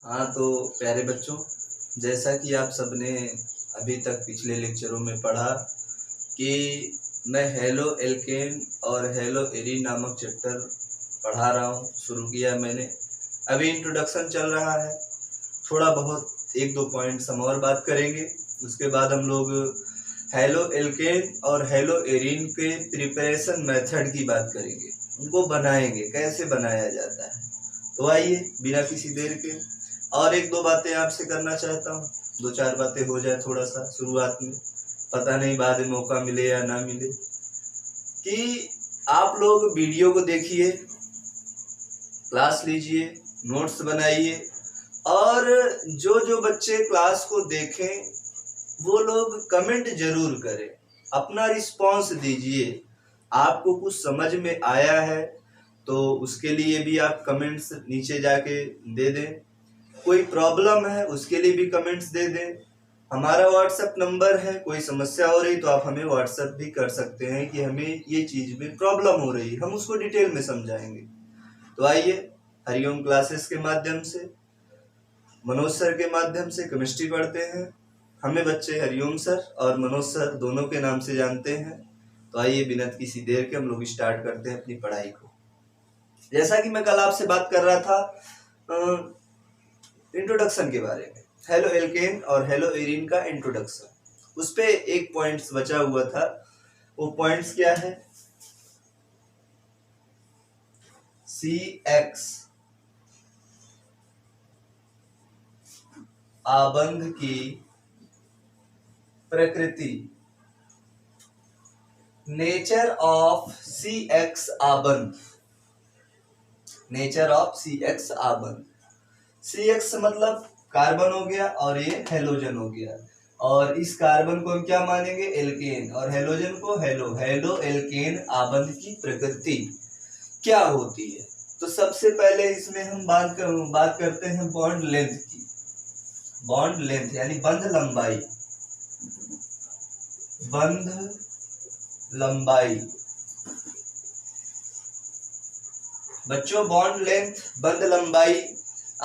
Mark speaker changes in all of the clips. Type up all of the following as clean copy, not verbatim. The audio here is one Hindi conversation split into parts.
Speaker 1: हाँ तो प्यारे बच्चों, जैसा कि आप सबने अभी तक पिछले लेक्चरों में पढ़ा कि मैं हेलो एल्केन और हेलो एरीन नामक चैप्टर पढ़ा रहा हूँ। शुरू किया मैंने, अभी इंट्रोडक्शन चल रहा है। थोड़ा बहुत एक दो पॉइंट्स हम और बात करेंगे, उसके बाद हम लोग हेलो एल्केन और हेलो एरीन के प्रिपरेशन मेथड की बात करेंगे, उनको बनाएंगे, कैसे बनाया जाता है। तो आइए बिना किसी देर के और एक दो बातें आपसे करना चाहता हूँ। दो चार बातें हो जाए थोड़ा सा शुरुआत में, पता नहीं बाद में मौका मिले या ना मिले। कि आप लोग वीडियो को देखिए, क्लास लीजिए, नोट्स बनाइए, और जो जो बच्चे क्लास को देखें वो लोग कमेंट जरूर करें, अपना रिस्पॉन्स दीजिए। आपको कुछ समझ में आया है तो उसके लिए भी आप कमेंट्स नीचे जाके दे दें, कोई प्रॉब्लम है उसके लिए भी कमेंट्स दे दें। हमारा व्हाट्सएप नंबर है, कोई समस्या हो रही तो आप हमें व्हाट्सएप भी कर सकते हैं कि हमें ये चीज में प्रॉब्लम हो रही है, हम उसको डिटेल में समझाएंगे। तो आइए हरिओम क्लासेस के माध्यम से, मनोज सर के माध्यम से केमिस्ट्री पढ़ते हैं। हमें बच्चे हरिओम सर और मनोज सर दोनों के नाम से जानते हैं। तो आइए बिना किसी देर के हम लोग स्टार्ट करते हैं अपनी पढ़ाई को। जैसा कि मैं कल आपसे बात कर रहा था इंट्रोडक्शन के बारे में, हेलो एल्केन और हेलो एरीन का इंट्रोडक्शन, उस पे एक पॉइंट्स बचा हुआ था। वो पॉइंट्स क्या है? CX आबंध की प्रकृति, नेचर ऑफ CX आबंध, नेचर ऑफ CX आबंध। CX मतलब कार्बन हो गया और ये हेलोजन हो गया, और इस कार्बन को हम क्या मानेंगे? एल्केन, और हेलोजन को हेलो। हेलो एल्केन आबंध की प्रकृति क्या होती है? तो सबसे पहले इसमें हम बात करते हैं बॉन्ड लेंथ की। बॉन्ड लेंथ यानी बंध लंबाई, बंध लंबाई। बच्चों बॉन्ड लेंथ, बंध लंबाई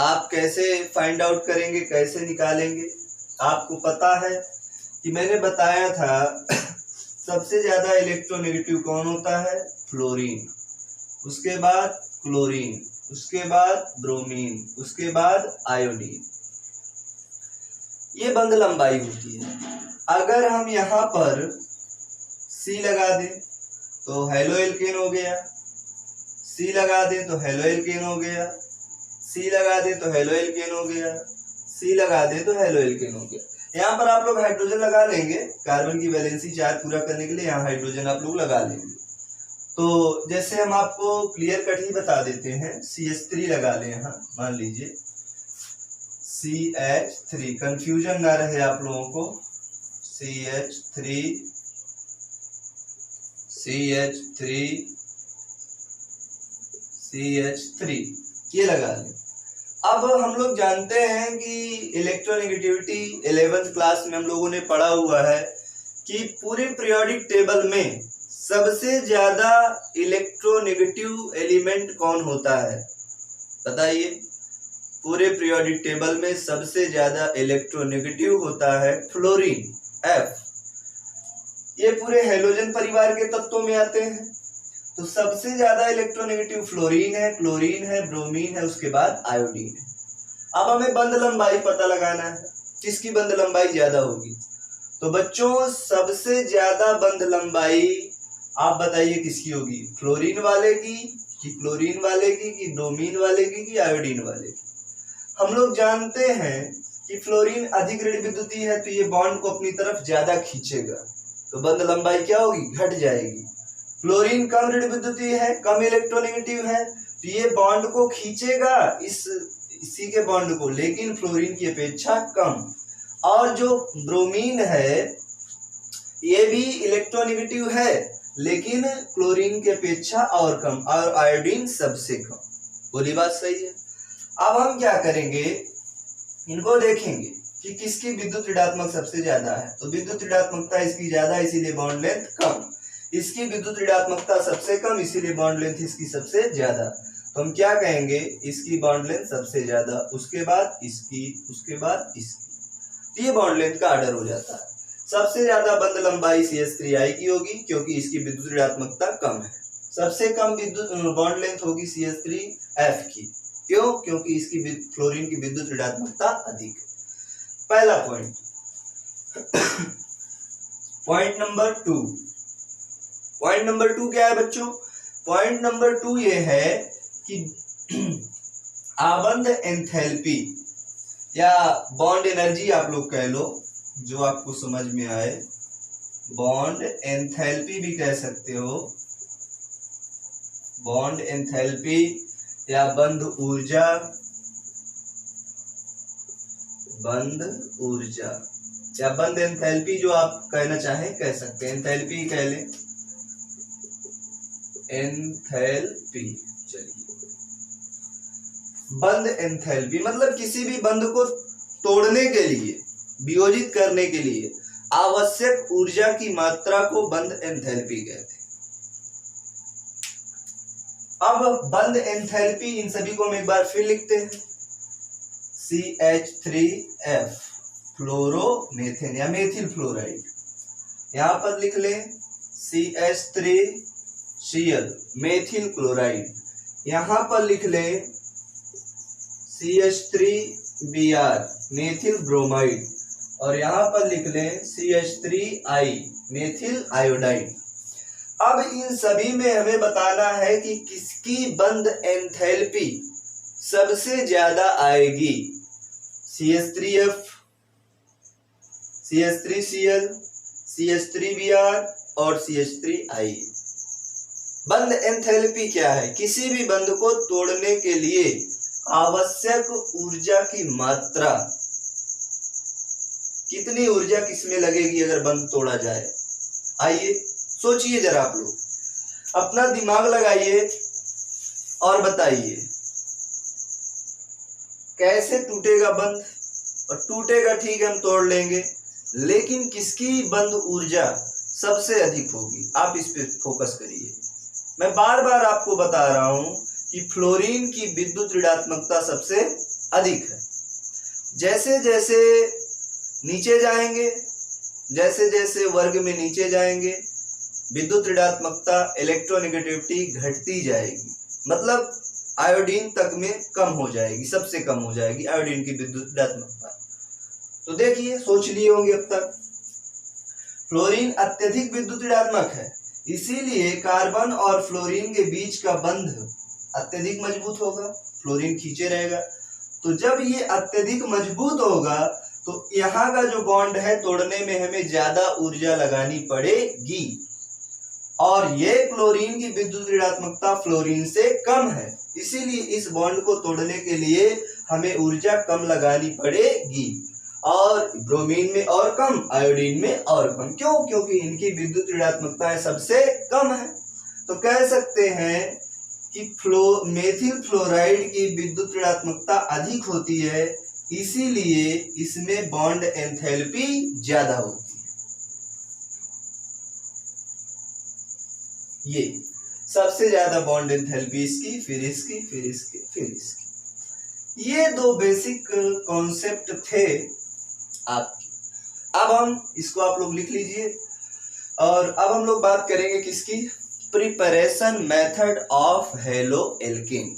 Speaker 1: आप कैसे फाइंड आउट करेंगे, कैसे निकालेंगे? आपको पता है कि मैंने बताया था सबसे ज्यादा इलेक्ट्रोनेगेटिव कौन होता है? फ्लोरीन, उसके बाद क्लोरीन, उसके बाद ब्रोमीन, उसके बाद आयोडीन। ये बंध लंबाई होती है। अगर हम यहाँ पर C लगा दें तो हेलो एल्केन हो गया, C लगा दें तो हेलो एल्केन हो गया, C लगा दें तो हेलो एल्केन हो गया, C लगा दें तो हेलो एल्केन हो गया। यहाँ पर आप लोग हाइड्रोजन लगा लेंगे, कार्बन की वैलेंसी चार्ज पूरा करने के लिए यहाँ हाइड्रोजन आप लोग लगा लेंगे। तो जैसे हम आपको क्लियर कट ही बता देते हैं, CH3 लगा लें यहाँ, मान लीजिए CH3, कंफ्यूजन ना रहे आप लोगों को। CH3 ये लगा लें। अब हम लोग जानते हैं कि इलेक्ट्रोनेगेटिविटी 11th क्लास में हम लोगों ने पढ़ा हुआ है कि पूरे पीरियोडिक टेबल में सबसे ज्यादा इलेक्ट्रोनेगेटिव एलिमेंट कौन होता है? बताइए। पूरे पीरियोडिक टेबल में सबसे ज्यादा इलेक्ट्रोनेगेटिव होता है फ्लोरीन, F। ये पूरे हेलोजन परिवार के तत्वों में आते हैं। तो सबसे ज्यादा इलेक्ट्रोनेगेटिव फ्लोरीन है, क्लोरीन है, ब्रोमीन है, उसके बाद आयोडीन है। अब हमें बंध लंबाई पता लगाना है, किसकी बंध लंबाई ज्यादा होगी? तो बच्चों सबसे ज्यादा बंध लंबाई आप बताइए किसकी होगी? फ्लोरीन वाले की, कि क्लोरीन वाले की, कि ब्रोमीन वाले की, कि आयोडीन वाले की? हम लोग जानते हैं कि फ्लोरीन अधिक ऋण विद्युतीय है, तो ये बॉन्ड को अपनी तरफ ज्यादा खींचेगा, तो बंध लंबाई क्या होगी? घट जाएगी। क्लोरीन कम ऋण विद्युतीय है, कम इलेक्ट्रोनेगेटिव है, तो ये बॉन्ड को खींचेगा इसी के बॉन्ड को, लेकिन फ्लोरीन की अपेक्षा कम। और जो ब्रोमीन है ये भी इलेक्ट्रोनेगेटिव है, लेकिन क्लोरीन की अपेक्षा और कम, और आयोडीन सबसे कम। बोली बात सही है? अब हम क्या करेंगे, इनको देखेंगे कि किसकी विद्युत ऋणात्मक सबसे ज्यादा है। तो विद्युत ऋणात्मकता इसकी ज्यादा, इसीलिए बॉन्ड लेंथ कम। इसकी विद्युत ऋणात्मकता सबसे कम, इसीलिए बॉन्ड लेंथ इसकी सबसे ज्यादा। तो हम क्या कहेंगे, इसकी बॉन्ड लेंथ सबसे ज्यादा, उसके बाद इसकी, उसके बाद इसकी, तो ये बॉन्ड लेंथ का ऑर्डर हो जाता है। सबसे ज्यादा बंध लंबाई CH3I की होगी क्योंकि इसकी विद्युत ऋणात्मकता कम है। सबसे कम विद्युत बॉन्ड लेंथ होगी CH3F की। क्यों? क्योंकि इसकी फ्लोरीन की विद्युत ऋणात्मकता अधिक है। पहला point. Point number 2। Point number 2 क्या है बच्चों? पॉइंट नंबर 2 ये है कि आबंध एंथैल्पी या बॉन्ड एनर्जी आप लोग कह लो, जो आपको समझ में आए। बॉन्ड एंथैल्पी भी कह सकते हो, बॉन्ड एंथैल्पी या बंध ऊर्जा, बंध ऊर्जा या बंध एंथैल्पी जो आप कहना चाहें कह सकते हैं। एंथैल्पी कह लें, एंथैल्पी। चलिए, बंध एंथैल्पी मतलब किसी भी बंध को तोड़ने के लिए, वियोजित करने के लिए आवश्यक ऊर्जा की मात्रा को बंध एंथैल्पी कहते हैं। अब बंध एंथैल्पी, इन सभी को हम एक बार फिर लिखते हैं। CH3F फ्लोरोमेथेन या मेथिल फ्लोराइड, यहां पर लिख लें CH3Cl मेथिल क्लोराइड, यहां पर लिख लें CH3Br मेथिल ब्रोमाइड, और यहां पर लिख लें CH3I मेथिल आयोडाइड। अब इन सभी में हमें बताना है कि किसकी बंध एंथैल्पी सबसे ज्यादा आएगी। CH3F, CH3Cl, CH3Br और CH3I। बंध एंथैल्पी क्या है? किसी भी बंध को तोड़ने के लिए आवश्यक ऊर्जा की मात्रा, कितनी ऊर्जा किसमें लगेगी अगर बंध तोड़ा जाए। आइए सोचिए जरा, आप लोग अपना दिमाग लगाइए और बताइए कैसे टूटेगा बंध। और टूटेगा ठीक है, हम तोड़ लेंगे, लेकिन किसकी बंध ऊर्जा सबसे अधिक होगी? आप इस पे फोकस करिए। मैं बार बार आपको बता रहा हूं कि फ्लोरीन की विद्युत ऋणात्मकता सबसे अधिक है। जैसे जैसे नीचे जाएंगे, जैसे जैसे वर्ग में नीचे जाएंगे, विद्युत ऋणात्मकता, इलेक्ट्रोनेगेटिविटी घटती जाएगी, मतलब आयोडीन तक में कम हो जाएगी, सबसे कम हो जाएगी आयोडीन की विद्युत ऋणात्मकता। तो देखिए, सोच लिए होंगे अब तक, फ्लोरीन अत्यधिक विद्युत ऋणात्मक है, इसीलिए कार्बन और फ्लोरीन के बीच का बंध अत्यधिक मजबूत होगा, फ्लोरीन खींचे रहेगा। तो जब ये अत्यधिक मजबूत होगा तो यहाँ का जो बॉन्ड है तोड़ने में हमें ज्यादा ऊर्जा लगानी पड़ेगी, और ये क्लोरीन की विद्युत ऋणात्मकता फ्लोरीन से कम है, इसीलिए इस बॉन्ड को तोड़ने के लिए हमें ऊर्जा कम लगानी पड़ेगी, और ब्रोमीन में और कम, आयोडीन में और कम। क्यों? क्योंकि इनकी विद्युत ऋणात्मकता सबसे कम है। तो कह सकते हैं कि मेथिल फ्लोराइड की विद्युत ऋणात्मकता अधिक होती है, इसीलिए इसमें बॉन्ड एंथैल्पी ज्यादा होती है। ये सबसे ज्यादा बॉन्ड एंथैल्पी इसकी, फिर इसकी, फिर इसकी, फिर इसकी। ये दो बेसिक कॉन्सेप्ट थे आपके। अब हम इसको आप लोग लिख लीजिए, और अब हम लोग बात करेंगे किसकी? Preparation method of halo alkene.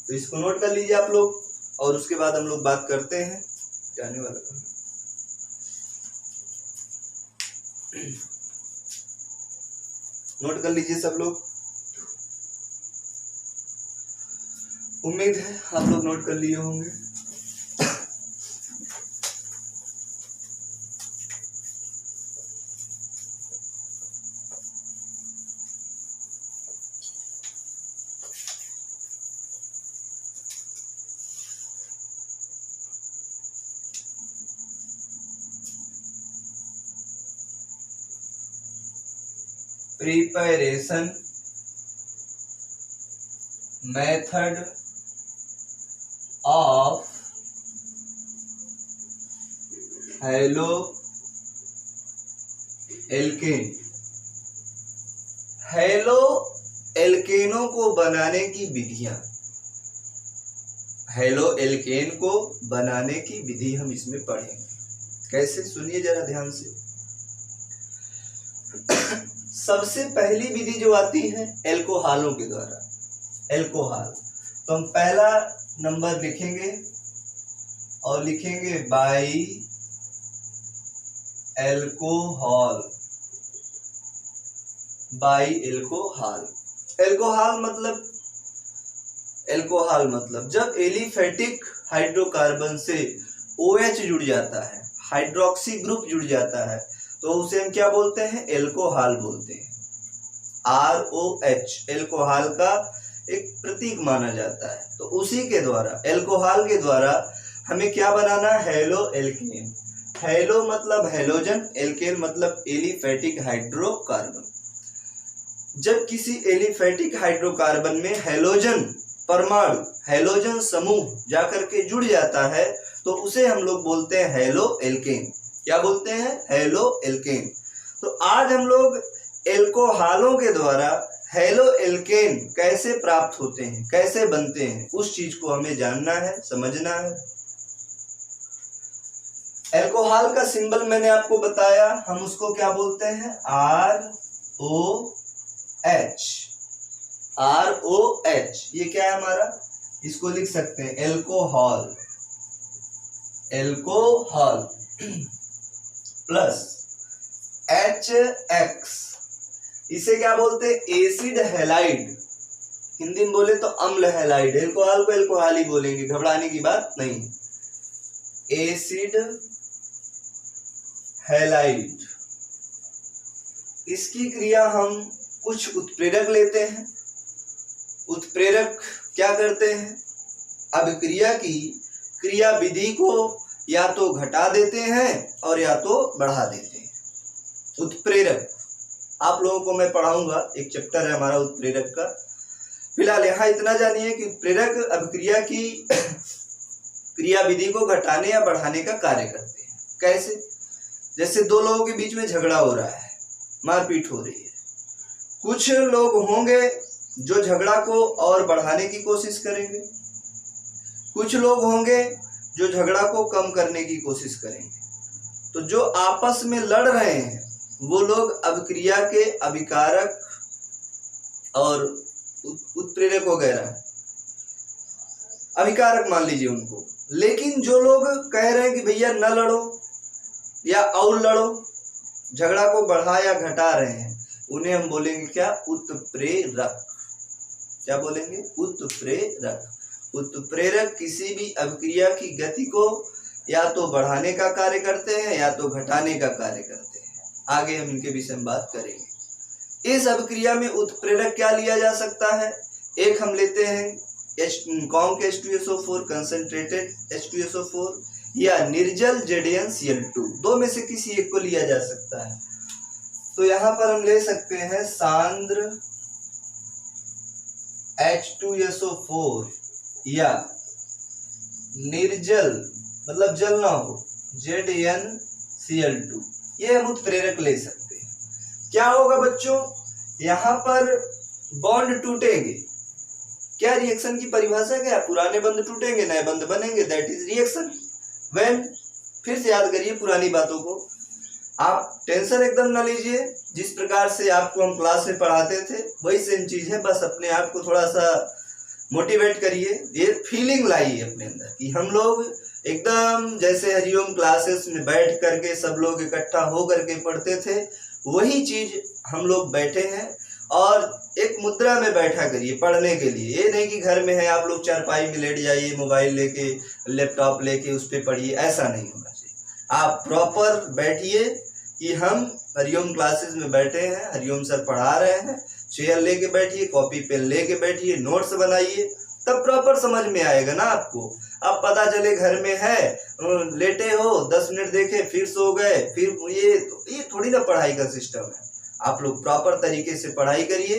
Speaker 1: तो इसको नोट कर लीजिए आप लोग, और उसके बाद हम लोग बात करते हैं। जाने वाला नोट कर लीजिए सब लोग, उम्मीद है आप लोग नोट कर लिए होंगे। Preparation method of halo alkane. Halo एल्केनों को बनाने की विधियां। हेलो एल्केन को बनाने की विधि हम इसमें पढ़ेंगे। कैसे, सुनिए जरा ध्यान से। सबसे पहली विधि जो आती है एल्कोहलों के द्वारा, एल्कोहल। तो हम पहला नंबर लिखेंगे और लिखेंगे by alcohol, by alcohol. Alcohol मतलब जब एलिफेटिक हाइड्रोकार्बन से OH जुड़ जाता है, हाइड्रोक्सी ग्रुप जुड़ जाता है, तो उसे हम क्या बोलते हैं, एल्कोहल बोलते हैं। ROH एल्कोहल का एक प्रतीक माना जाता है। तो उसी के द्वारा, एल्कोहल के द्वारा हमें क्या बनाना, हेलो एल्केन। हेलो मतलब हेलोजन, एल्केन मतलब एलिफेटिक हाइड्रोकार्बन। जब किसी एलिफेटिक हाइड्रोकार्बन में हेलोजन परमाणु, हेलोजन समूह जाकर के जुड़ जाता है, तो उसे हम लोग बोलते हैं हेलो एल्केन। क्या बोलते हैं, हेलो एल्केन। तो आज हम लोग एल्कोहलों के द्वारा हेलो एल्केन कैसे प्राप्त होते हैं, कैसे बनते हैं, उस चीज को हमें जानना है, समझना है। एल्कोहल का सिंबल मैंने आपको बताया, हम उसको क्या बोलते हैं, ROH। ROH ये क्या है हमारा, इसको लिख सकते हैं एल्कोहल, एल्कोहल प्लस HX, इसे क्या बोलते हैं, एसिड हैलाइड। हिंदी में बोले तो अम्ल हैलाइड। एल्कोहल को एल्कोहल ही बोलेंगे, घबराने की बात नहीं। एसिड हैलाइड, इसकी क्रिया हम कुछ उत्प्रेरक लेते हैं। उत्प्रेरक क्या करते हैं, अभिक्रिया की क्रिया विधि को या तो घटा देते हैं और या तो बढ़ा देते हैं। उत्प्रेरक आप लोगों को मैं पढ़ाऊंगा, एक चैप्टर है हमारा उत्प्रेरक का। फिलहाल यहाँ इतना जानिए कि उत्प्रेरक अभिक्रिया की क्रिया विधि को घटाने या बढ़ाने का कार्य करते हैं। कैसे, जैसे दो लोगों के बीच में झगड़ा हो रहा है, मारपीट हो रही है। कुछ लोग होंगे जो झगड़ा को और बढ़ाने की कोशिश करेंगे, कुछ लोग होंगे जो झगड़ा को कम करने की कोशिश करेंगे। तो जो आपस में लड़ रहे हैं वो लोग अभिक्रिया के अभिकारक और उत्प्रेरक वगैरह, अभिकारक मान लीजिए उनको। लेकिन जो लोग कह रहे हैं कि भैया न लड़ो या और लड़ो, झगड़ा को बढ़ा या घटा रहे हैं, उन्हें हम बोलेंगे क्या, उत्प्रेरक। क्या बोलेंगे, उत्प्रेरक। उत्प्रेरक किसी भी अभिक्रिया की गति को या तो बढ़ाने का कार्य करते हैं या तो घटाने का कार्य करते हैं। आगे हम इनके विषय में बात करेंगे। इस अभिक्रिया में उत्प्रेरक क्या लिया जा सकता है, एक हम लेते हैं कॉन्क H2SO4, कंसंट्रेटेड H2SO4, या निर्जल ZnCl2, दो में से किसी एक को लिया जा सकता है। तो यहाँ पर हम ले सकते हैं सांद्र H2SO4 या निर्जल मतलब जल ना हो ZnCl2, ये हम उत्प्रेरक ले सकते हैं। क्या होगा बच्चों, यहाँ पर बॉन्ड टूटेंगे। क्या रिएक्शन की परिभाषा क्या है, पुराने बंध टूटेंगे नए बंध बनेंगे, दैट इज रिएक्शन। व्हेन, फिर से याद करिए पुरानी बातों को, आप टेंशन एकदम ना लीजिए। जिस प्रकार से आपको हम क्लास में पढ़ाते थे वही सेम चीज है, बस अपने आप को थोड़ा सा मोटिवेट करिए, ये फीलिंग लाइए अपने अंदर कि हम लोग एकदम जैसे हरिओम क्लासेस में बैठ करके सब लोग इकट्ठा हो करके पढ़ते थे, वही चीज हम लोग बैठे हैं। और एक मुद्रा में बैठा करिए पढ़ने के लिए। ये नहीं कि घर में है आप लोग चारपाई में लेट जाइए, मोबाइल लेके लैपटॉप लेके उस पर पढ़िए, ऐसा नहीं होना चाहिए। आप प्रॉपर बैठिए कि हम हरिओम क्लासेस में बैठे हैं, हरिओम सर पढ़ा रहे हैं, चेयर लेके बैठिए, कॉपी पेन लेके बैठिए, नोट्स बनाइए, तब प्रॉपर समझ में आएगा ना आपको। अब पता चले घर में है, लेटे हो, 10 मिनट देखे फिर सो गए, फिर ये थोड़ी ना पढ़ाई का सिस्टम है। आप लोग प्रॉपर तरीके से पढ़ाई करिए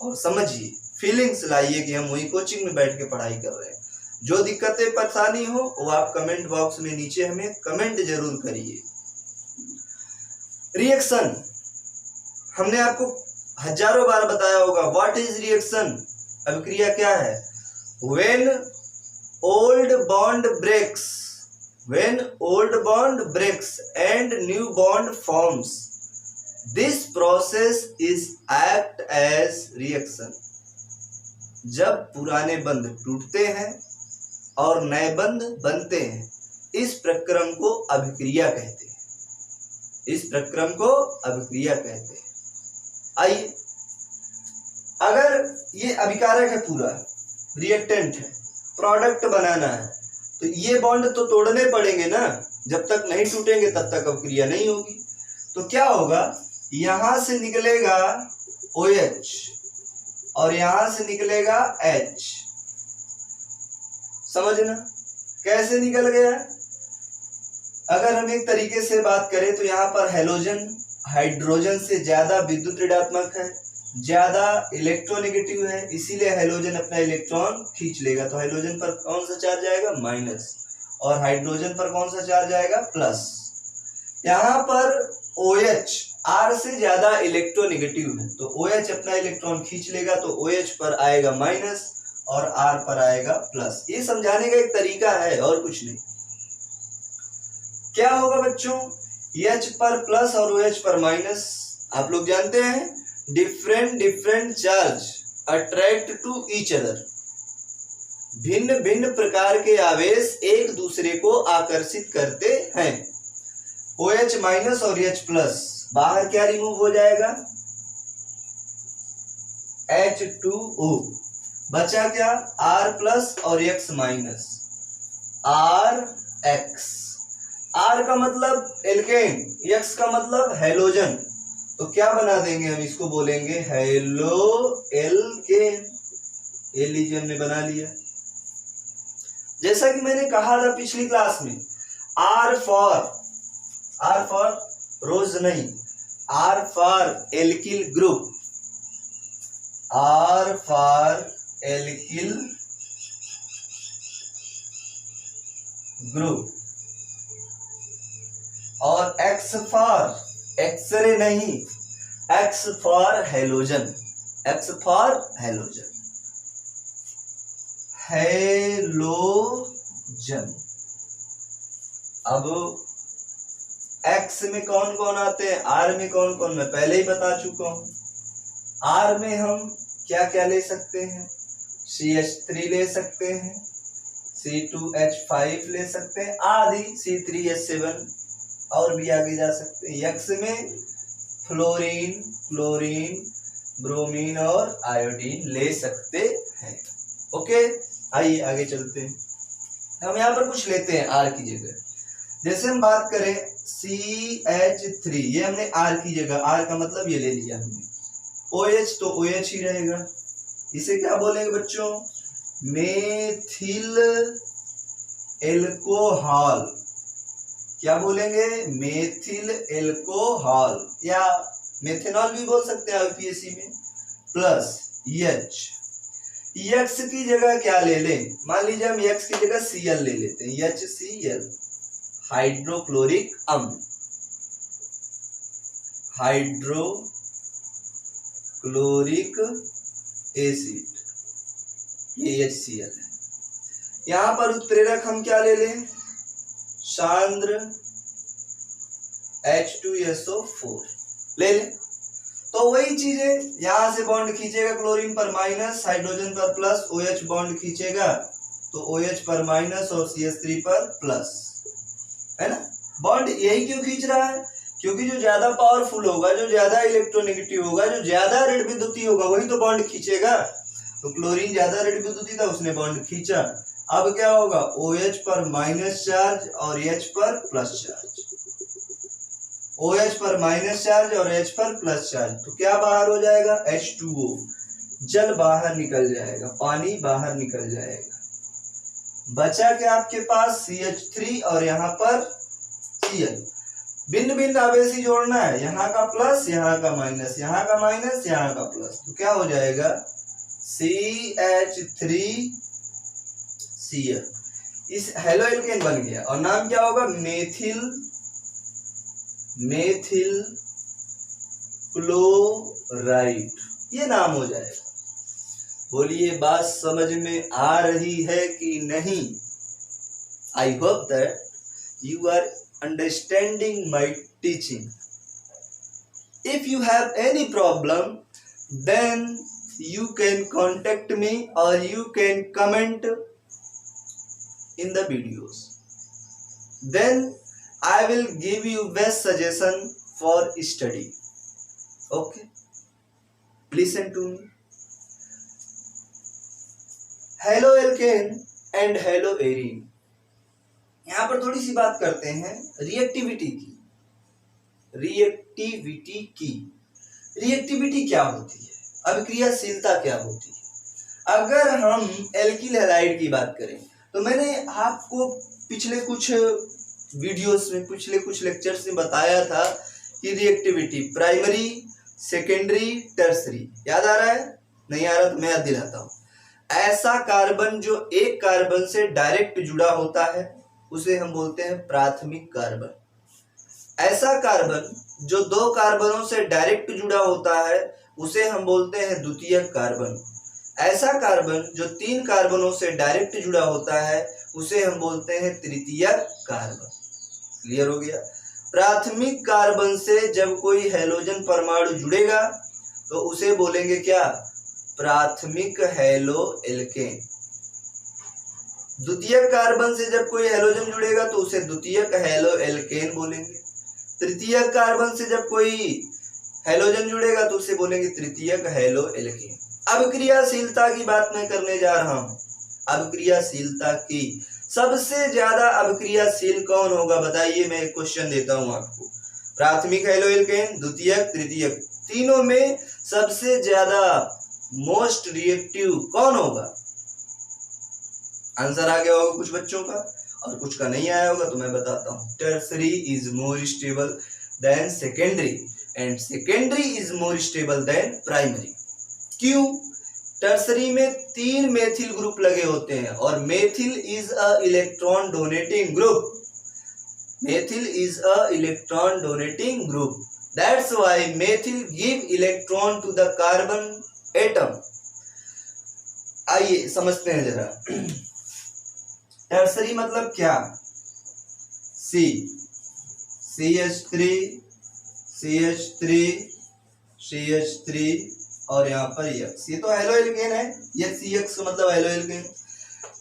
Speaker 1: और समझिए, फीलिंग्स लाइए कि हम वही कोचिंग में बैठ के पढ़ाई कर रहे हैं। जो दिक्कतें परेशानी हो वो आप कमेंट बॉक्स में नीचे हमें कमेंट जरूर करिए। रिएक्शन हमने आपको हजारों बार बताया होगा, व्हाट इज रिएक्शन, अभिक्रिया क्या है। When old bond breaks, when old bond breaks and new bond forms, this process is act as reaction. जब पुराने बंध टूटते हैं और नए बंध बनते हैं, इस प्रक्रम को अभिक्रिया कहते हैं। इस प्रक्रम को अभिक्रिया कहते हैं। आइए, अगर ये अभिकारक है, पूरा रिएक्टेंट है, प्रोडक्ट बनाना है, तो ये बॉन्ड तो तोड़ने पड़ेंगे ना। जब तक नहीं टूटेंगे तब तक अभिक्रिया नहीं होगी। तो क्या होगा, यहां से निकलेगा OH और यहां से निकलेगा H। समझना कैसे निकल गया। अगर हम एक तरीके से बात करें तो यहाँ पर हैलोजन हाइड्रोजन से ज्यादा विद्युत ऋणात्मक है, ज्यादा इलेक्ट्रोनेगेटिव है, इसीलिए हैलोजन अपना इलेक्ट्रॉन खींच लेगा। तो हैलोजन पर कौन सा चार्ज आएगा, माइनस, और हाइड्रोजन पर कौन सा चार्ज आएगा, प्लस। यहाँ पर OH R से ज्यादा इलेक्ट्रोनेगेटिव है, तो OH अपना इलेक्ट्रॉन खींच लेगा, तो OH पर आएगा माइनस और R पर आएगा प्लस। ये समझाने का एक तरीका है और कुछ नहीं। क्या होगा बच्चों, H पर प्लस और OH पर माइनस। आप लोग जानते हैं different charge attract to each other. भिन्न भिन्न प्रकार के आवेश एक दूसरे को आकर्षित करते हैं। OH माइनस और H प्लस, बाहर क्या रिमूव हो जाएगा, H2O। बचा क्या, R प्लस और X माइनस, RX। R का मतलब एल्केन, X का मतलब हैलोजन। तो क्या बना देंगे हम, इसको बोलेंगे हेलो एल्केन। एलिजन ने बना लिया। जैसा कि मैंने कहा था पिछली क्लास में, R फॉर रोज नहीं, R for alkyl group, R for alkyl group, और X फॉर एक्सरे नहीं, X for halogen, X for halogen, halogen. अब X में कौन कौन आते हैं, R में कौन कौन, मैं पहले ही बता चुका हूं। R में हम क्या क्या ले सकते हैं, CH3 ले सकते हैं, C2H5 ले सकते हैं, आदि C3H7, और भी आगे जा सकते हैं। X में फ्लोरीन, क्लोरीन, ब्रोमीन और आयोडीन ले सकते हैं। ओके, आइए आगे चलते हैं। हम यहाँ पर कुछ लेते हैं R की जगह। जैसे हम बात करें CH3, ये हमने R की जगह, R का मतलब ये ले लिया हमने। OH तो OH ही रहेगा। इसे क्या बोलेंगे बच्चों, मेथिल एल्कोहल। क्या बोलेंगे, मेथिल एल्कोहल, या मेथेनॉल भी बोल सकते हैं यूपीएससी में। प्लस H, X की जगह क्या ले लें, मान लीजिए हम X की जगह Cl ले लेते हैं, HCl, हाइड्रोक्लोरिक अम्ल, हाइड्रोक्लोरिक एसिड, ये HCl है। यहां पर उत्प्रेरक हम क्या ले लें, सांद्र H2SO4 ले लें। तो वही चीज है, यहां से बॉन्ड खींचेगा क्लोरीन पर माइनस, हाइड्रोजन पर प्लस, OH बॉन्ड खींचेगा तो OH पर माइनस और CH3 पर प्लस, है ना। बॉन्ड यही क्यों खींच रहा है, क्योंकि जो ज्यादा पावरफुल होगा, जो ज्यादा इलेक्ट्रोनेगेटिव होगा, जो ज्यादा ऋण विद्युतीय होगा, वही तो बॉन्ड खींचेगा। तो क्लोरीन ज्यादा ऋण विद्युतीय था, उसने बॉन्ड खींचा। अब क्या होगा, OH पर माइनस चार्ज और H पर प्लस चार्ज, OH पर माइनस चार्ज और H पर प्लस चार्ज। तो क्या बाहर हो जाएगा, H2O, जल बाहर निकल जाएगा, पानी बाहर निकल जाएगा। बचा क्या आपके पास, CH3 और यहाँ पर Cl। भिन्न भिन्न आवेश ही जोड़ना है, यहाँ का प्लस, यहाँ का माइनस, यहाँ का माइनस, यहाँ का प्लस। तो क्या हो जाएगा, CH3Cl। इस हेलो एल्केन बन गया और नाम क्या होगा, मेथिल क्लोराइड, ये नाम हो जाएगा। बोलिए बात समझ में आ रही है कि नहीं? I hope that you are understanding my teaching. If you have any problem, then you can contact me or you can comment in the videos. Then I will give you best suggestion for study. Okay? Listen to me. Halo alkane and hello arene. यहाँ पर थोड़ी सी बात करते हैं रिएक्टिविटी की. रिएक्टिविटी क्या होती है? अभिक्रियाशीलता क्या होती है? अगर हम एल्किल हैलाइड की बात करें तो मैंने आपको पिछले कुछ वीडियोस में, पिछले कुछ लेक्चर्स में बताया था कि रिएक्टिविटी प्राइमरी, सेकेंडरी, टर्सरी. याद आ रहा है? नहीं आ रहा तो मैं याद दिलाता हूँ. ऐसा कार्बन जो एक कार्बन से डायरेक्ट जुड़ा होता है उसे हम बोलते हैं प्राथमिक कार्बन. ऐसा कार्बन जो दो कार्बनों से डायरेक्ट जुड़ा होता है उसे हम बोलते हैं द्वितीयक कार्बन. ऐसा कार्बन जो तीन कार्बनों से डायरेक्ट जुड़ा होता है उसे हम बोलते हैं तृतीयक कार्बन. क्लियर हो गया? प्राथमिक कार्बन से जब कोई हैलोजन परमाणु जुड़ेगा तो उसे बोलेंगे क्या? प्राथमिक हैलो एल्केन. द्वितीयक कार्बन से जब कोई हैलोजन जुड़ेगा तो उसे द्वितीयक हैलो एल्केन बोलेंगे. तृतीयक कार्बन से जब कोई हैलोजन जुड़ेगा तो उसे बोलेंगे तृतीयक हैलो एल्केन. अभिक्रियाशीलता की बात मैं करने जा रहा हूं. अभिक्रियाशीलता की सबसे ज्यादा अभिक्रियाशील कौन होगा बताइए? मैं एक क्वेश्चन देता हूं आपको. प्राथमिक हैलो एल्केन, द्वितीयक, तृतीयक, तीनों में सबसे ज्यादा मोस्ट रिएक्टिव कौन होगा? आंसर आ गया होगा कुछ बच्चों का और कुछ का नहीं आया होगा तो मैं बताता हूं. Tertiary is more stable than secondary and secondary is more stable than primary. क्यों? टर्सरी में 3 मेथिल ग्रुप लगे होते हैं और methyl is a electron donating group. Methyl is a electron donating group. That's why methyl give electron to the carbon atom. आइए समझते हैं जरा. टर्सरी मतलब क्या? C, CH3, CH3, CH3 और यहाँ पर X. ये तो हैलो एल्केन है. ये CX मतलब हैलो एल्केन.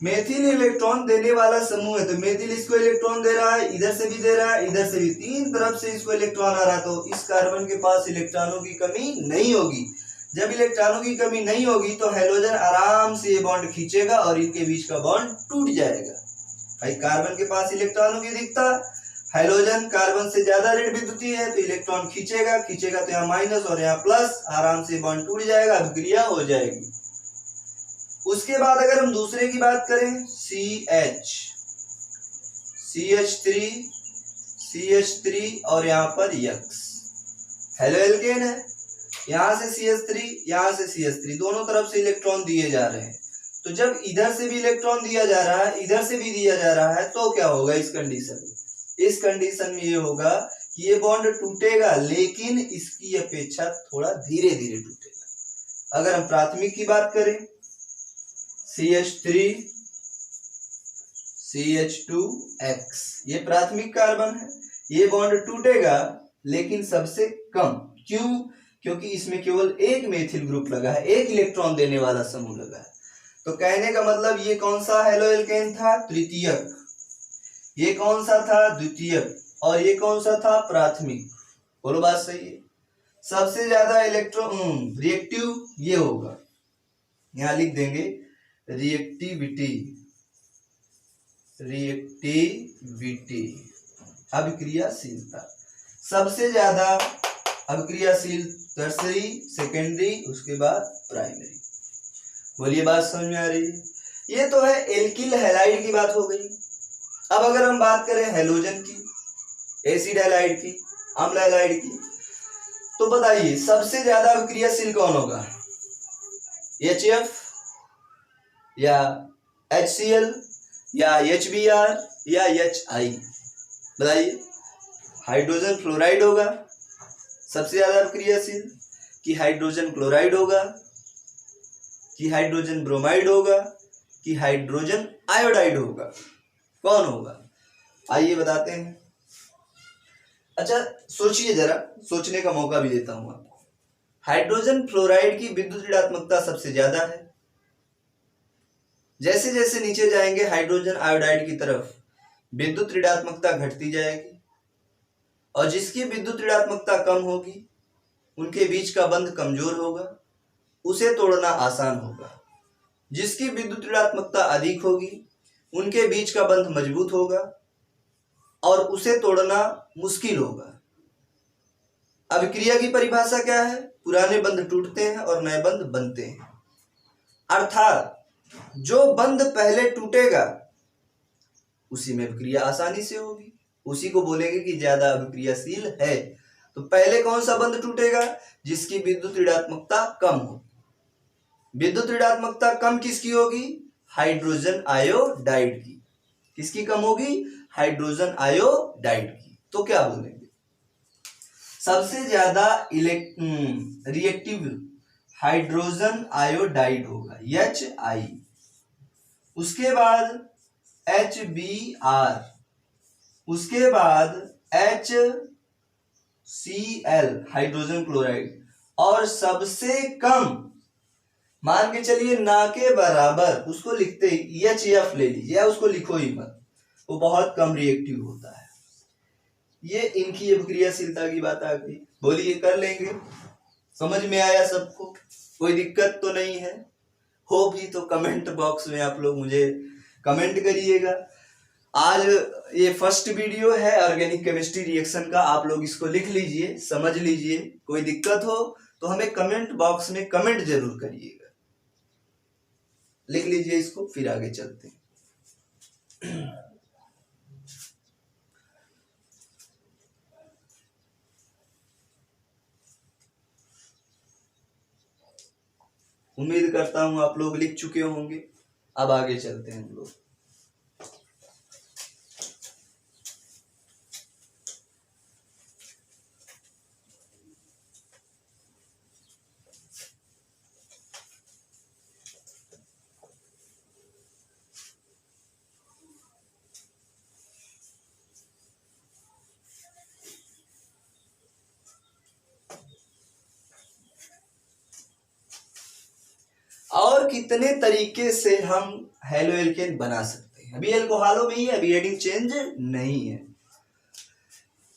Speaker 1: मेथिल इलेक्ट्रॉन देने वाला समूह है तो मेथिल इसको इलेक्ट्रॉन दे रहा है, इधर से भी दे रहा है, इधर से भी, तीन तरफ से इसको इलेक्ट्रॉन आ रहा है. तो इस कार्बन के पास इलेक्ट्रॉनों की कमी नहीं होगी. जब इलेक्ट्रॉनों की कमी नहीं होगी तो हैलोजन आराम से ये बॉन्ड खींचेगा और इनके बीच का बॉन्ड टूट जाएगा. भाई कार्बन के पास इलेक्ट्रॉनों की अधिकता, हैलोजन कार्बन से ज्यादा ऋण विद्युतीय है तो इलेक्ट्रॉन खींचेगा तो यहाँ माइनस और यहाँ प्लस, आराम से बॉन्ड टूट जाएगा, अभिक्रिया हो जाएगी. उसके बाद अगर हम दूसरे की बात करें CH, CH3, CH3 और यहाँ पर X. हैलो एल्केन है. यहाँ से CH3, यहाँ से CH3, दोनों तरफ से इलेक्ट्रॉन दिए जा रहे हैं. तो जब इधर से भी इलेक्ट्रॉन दिया जा रहा है, इधर से भी दिया जा रहा है तो क्या होगा इस कंडीशन में? इस कंडीशन में ये होगा कि ये बॉन्ड टूटेगा लेकिन इसकी अपेक्षा थोड़ा धीरे धीरे टूटेगा. अगर हम प्राथमिक की बात करें CH3, CH2X, ये प्राथमिक कार्बन है. ये बॉन्ड टूटेगा लेकिन सबसे कम. क्यों? क्योंकि इसमें केवल एक मेथिल ग्रुप लगा है, एक इलेक्ट्रॉन देने वाला समूह लगा है. तो कहने का मतलब ये कौन सा हैलो एल्केन था? तृतीयक. ये कौन सा था? द्वितीयक. और ये कौन सा था? प्राथमिक. बोलो बात सही है? सबसे ज्यादा इलेक्ट्रॉन रिएक्टिव ये होगा. यहां लिख देंगे रिएक्टिविटी, अभिक्रियाशीलता. सबसे ज्यादा अभिक्रियाशील टर्सरी, सेकेंडरी, उसके बाद प्राइमरी. बोलिए बात समझ में आ रही है? ये तो है एल्किल हैलाइड की बात हो गई. अब अगर हम बात करें हैलोजन की, एसिड हैलाइड की, अम्ल हैलाइड की, तो बताइए सबसे ज्यादा अभिक्रियाशील कौन होगा? HF या HCl या HBr या HI? बताइए. हाइड्रोजन फ्लोराइड होगा सबसे ज्यादा अभिक्रियाशील कि हाइड्रोजन क्लोराइड होगा कि हाइड्रोजन ब्रोमाइड होगा कि हाइड्रोजन आयोडाइड होगा, कौन होगा? आइए बताते हैं। अच्छा सोचिए जरा, सोचने का मौका भी देता हूं आपको। हाइड्रोजन फ्लोराइड की विद्युत ऋणात्मकता सबसे ज्यादा है। जैसे जैसे नीचे जाएंगे हाइड्रोजन आयोडाइड की तरफ विद्युत ऋणात्मकता घटती जाएगी, और जिसकी विद्युत ऋणात्मकता कम होगी उनके बीच का बंध कमजोर होगा, उसे तोड़ना आसान होगा। जिसकी विद्युत ऋणात्मकता अधिक होगी उनके बीच का बंध मजबूत होगा और उसे तोड़ना मुश्किल होगा। अभिक्रिया की परिभाषा क्या है? पुराने बंध टूटते हैं और नए बंध बनते हैं। अर्थात जो बंध पहले टूटेगा उसी में अभिक्रिया आसानी से होगी, उसी को बोलेंगे कि ज्यादा अभिक्रियाशील है। तो पहले कौन सा बंध टूटेगा? जिसकी विद्युत ऋणात्मकता कम हो। विद्युत ऋणात्मकता कम किसकी होगी? हाइड्रोजन आयोडाइड की। किसकी कम होगी? हाइड्रोजन आयोडाइड की। तो क्या बोलेंगे? सबसे ज्यादा रिएक्टिव हाइड्रोजन आयोडाइड होगा, HI। उसके बाद HBr, उसके बाद HCl हाइड्रोजन क्लोराइड, और सबसे कम मान के चलिए ना के बराबर, उसको लिखते ही HF ले लीजिए, या उसको लिखो ही मत, वो बहुत कम रिएक्टिव होता है। ये इनकी अभिक्रियाशीलता की बात आ गई। बोलिए कर लेंगे? समझ में आया सबको? कोई दिक्कत तो नहीं है? हो भी तो कमेंट बॉक्स में आप लोग मुझे कमेंट करिएगा। आज ये फर्स्ट वीडियो है ऑर्गेनिक केमिस्ट्री रिएक्शन का, आप लोग इसको लिख लीजिए, समझ लीजिए। कोई दिक्कत हो तो हमें कमेंट बॉक्स में कमेंट जरूर करिएगा। लिख लीजिए इसको, फिर आगे चलते हैं। उम्मीद करता हूं आप लोग लिख चुके होंगे। अब आगे चलते हैं हम लोग। और कितने तरीके से हम हेलो एल्केन बना सकते हैं? अभी एल्कोहलों में ही है, अभी हेडिंग चेंज नहीं है।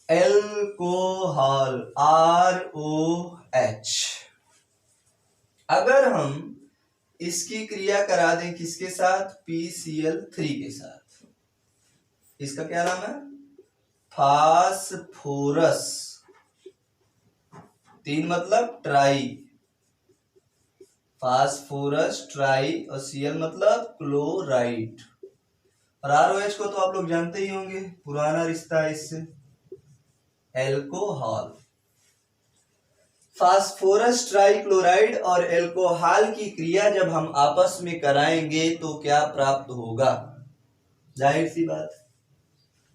Speaker 1: एल्कोहल ROH, अगर हम इसकी क्रिया करा दें किसके साथ? PCl3 के साथ, इसका क्या नाम है? फास्फोरस। 3 मतलब ट्राई, फास्फोरस ट्राई, और Cl मतलब क्लोराइड। और ROH को तो आप लोग जानते ही होंगे, पुराना रिश्ता है इससे, एल्कोहल। फास्फोरस ट्राइक्लोराइड और एल्कोहल की क्रिया जब हम आपस में कराएंगे तो क्या प्राप्त होगा? जाहिर सी बात,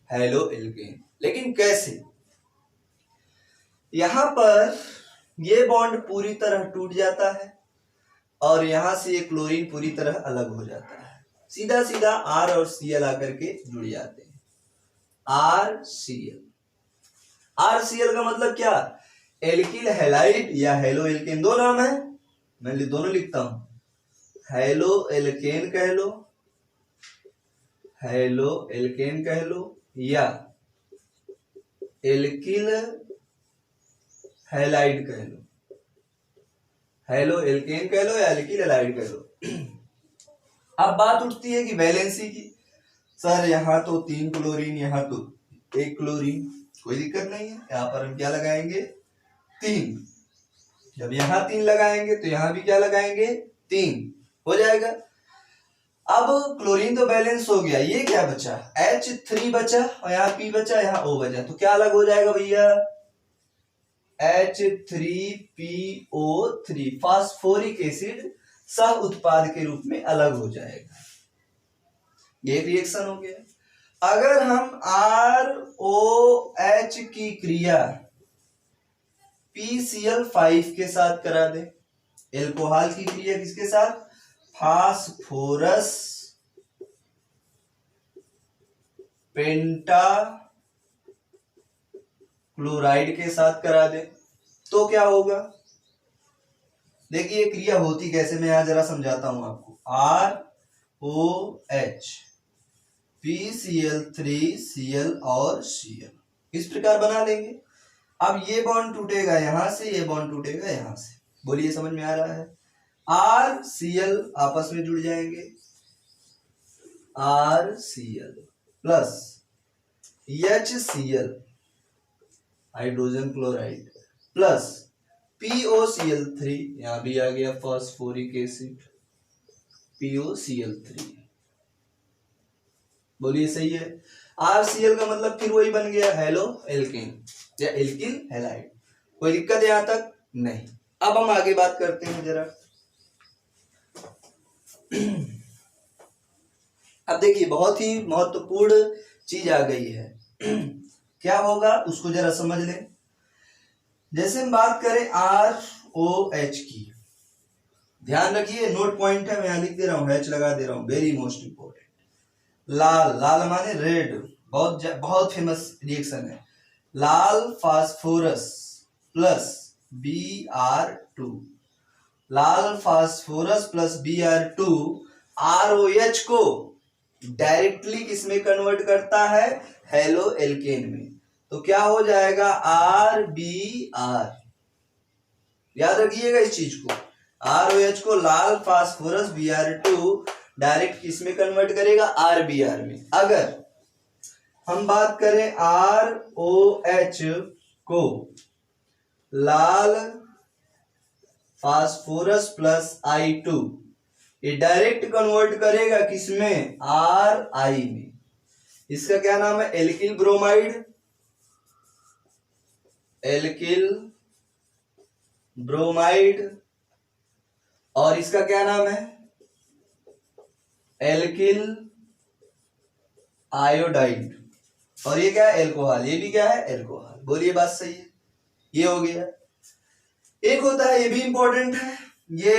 Speaker 1: हेलो एल्केन। लेकिन कैसे? यहां पर ये बॉन्ड पूरी तरह टूट जाता है और यहां से ये क्लोरीन पूरी तरह अलग हो जाता है। सीधा सीधा R और Cl आकर के जुड़ जाते हैं। RCl। RCl का मतलब क्या? एल्किल हैलाइड या हेलो एल्केन, दो नाम है, मैं दोनों लिखता हूं। हेलो एल्केन कह लो, हेलो एल्केन कह लो, या एल्किल हैलाइड कह लो। हेलो एल्केन कह लो या एल्किल हैलाइड कह लो। अब बात उठती है कि वैलेंसी की। सर यहाँ तो 3 क्लोरीन, यहाँ तो 1 क्लोरीन, कोई दिक्कत नहीं है। यहाँ पर हम क्या लगाएंगे? 3। जब यहाँ 3 लगाएंगे तो यहाँ भी क्या लगाएंगे? 3 हो जाएगा। अब क्लोरीन तो बैलेंस हो गया, ये क्या बचा? H3 बचा, और यहाँ P बचा, यहाँ O बचा, तो क्या अलग हो जाएगा भैया? H3PO3 फास्फोरिक एसिड सह उत्पाद के रूप में अलग हो जाएगा। ये रिएक्शन हो गया। अगर हम ROH की क्रिया PCl5 के साथ करा दें, एल्कोहल की क्रिया किसके साथ? फास्फोरस पेंटा क्लोराइड के साथ करा दे तो क्या होगा? देखिए क्रिया होती कैसे, मैं यहां जरा समझाता हूं आपको। ROH PCl3Cl और Cl इस प्रकार बना लेंगे। अब ये बॉन्ड टूटेगा यहां से, ये बॉन्ड टूटेगा यहां से। बोलिए समझ में आ रहा है? RCl आपस में जुड़ जाएंगे, RCl plus HCl hydrogen chloride plus POCl3, यहां भी आ गया फॉस्फोरिक एसिड POCl3। बोलिए सही है? RCl का मतलब फिर वही बन गया हेलो एल्केन या एल्किल हैलाइड। कोई दिक्कत है यहां तक? नहीं। अब हम आगे बात करते हैं जरा। अब देखिए बहुत ही महत्वपूर्ण चीज आ गई है। क्या होगा उसको जरा समझ लें। जैसे हम बात करें ROH की, ध्यान रखिए नोट पॉइंट है, मैं यहां लिख दे रहा हूं, H लगा दे रहा हूं, वेरी मोस्ट इंपोर्टेंट। लाल, लाल माने रेड, बहुत फेमस रिएक्शन है। लाल फास्फोरस प्लस Br2, लाल फास्फोरस प्लस Br2 ROH को डायरेक्टली किसमें कन्वर्ट करता है? हेलो एल्केन में। तो क्या हो जाएगा? RBr। याद रखिएगा इस चीज को, ROH को लाल फास्फोरस Br2 डायरेक्ट किसमें कन्वर्ट करेगा? RBr में। अगर हम बात करें ROH को लाल फास्फोरस प्लस I2, ये डायरेक्ट कन्वर्ट करेगा किसमें? RI में। इसका क्या नाम है? Alkyl bromide, alkyl bromide. और इसका क्या नाम है? Alkyl iodide. और ये क्या है? एल्कोहल। ये भी क्या है? एल्कोहल। बोलिए बात सही है? ये हो गया। एक होता है, ये भी इंपॉर्टेंट है, ये